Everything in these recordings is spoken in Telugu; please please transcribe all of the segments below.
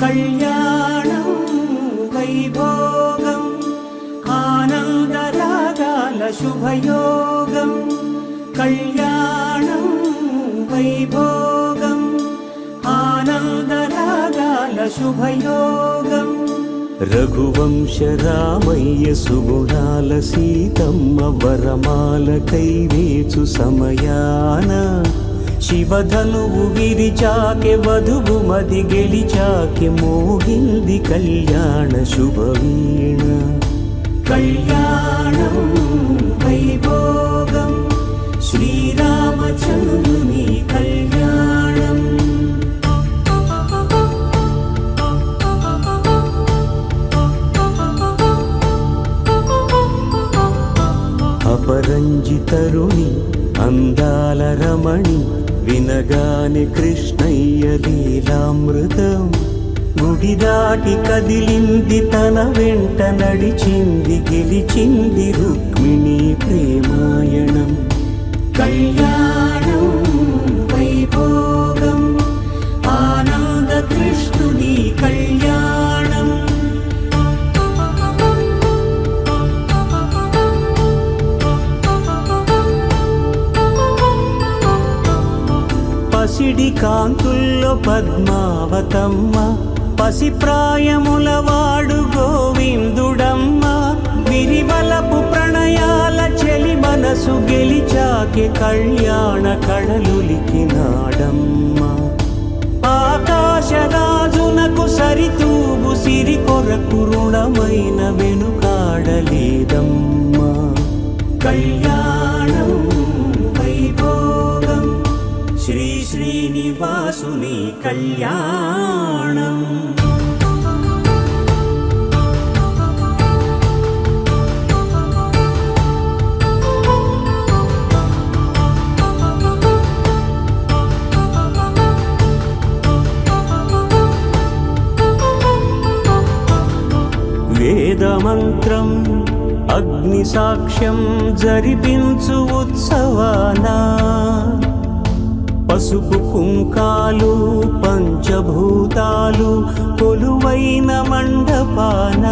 కళ్యాణం వైభోగం ఆనందరాగాల శుభయోగం కళ్యాణం వైభోగం ఆనందరాగాల శుభయోగం రఘువంశ రామయ్య సుగుణాల సీతమ్మ వరమాల కైవేచు సమయాన శివధనువు విరిచాకె వధువు మది గెలిచాకె మోగింది కళ్యాణ శుభవీణ కళ్యాణం వైభోగం శ్రీరామచంద్రుని కళ్యాణం అపరంజి తరుణి అందాల రమణి వినగాని కృష్ణయ్య లీలామృతం గుడి దాటి కదిలింది తన వెంట నడిచింది గెలిచింది రుక్మిణి ప్రేమాయణం కళ్యాణం వైభోగం ఆనంద కృష్ణుని కళ్యాణం పసిడి కాంతుల్లో పద్మావతమ్మ పసిప్రాయముల వాడు గోవిందుడమ్మ విరివలపు ప్రణయాల చెలి మనసు గెలిచాకె కళ్యాణ కళలులికినాడమ్మ ఆకాశరాజునకు సరితూగు సిరి కొరకు రుణమైన వెనుకాడలేదమ్మ కళ్యాణం వైభోగం శ్రీ శ్రీనివాసుని కళ్యాణం వేదమంత్రం అగ్ని సాక్ష్యం జరిపించు ఉత్సవానా పసుపు కుంకాలు పంచభూతాలు కొలువైన మండపాన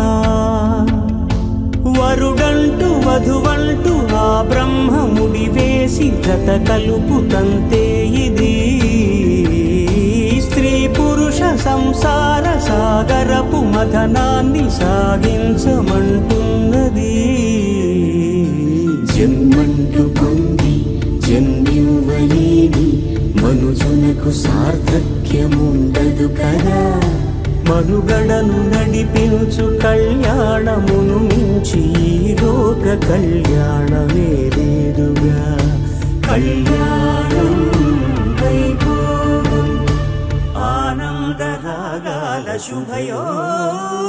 వరుడంటూ వధువంటూ ఆ బ్రహ్మముడి వేసి జత కలుపుతంతే ఇది స్త్రీ పురుష సంసార సాగరపు మథనాన్ని సాగించమంటున్నది జన్మంటూ పొంది జన్మివ్వలేని మనుజునకు సార్థక్యముండదు కదా మనుగడను నడిపించు కళ్యాణమును మించి లోక కళ్యాణమే లేదుగా కళ్యాణం వైభోగం ఆనందరాగాల శుభయోగం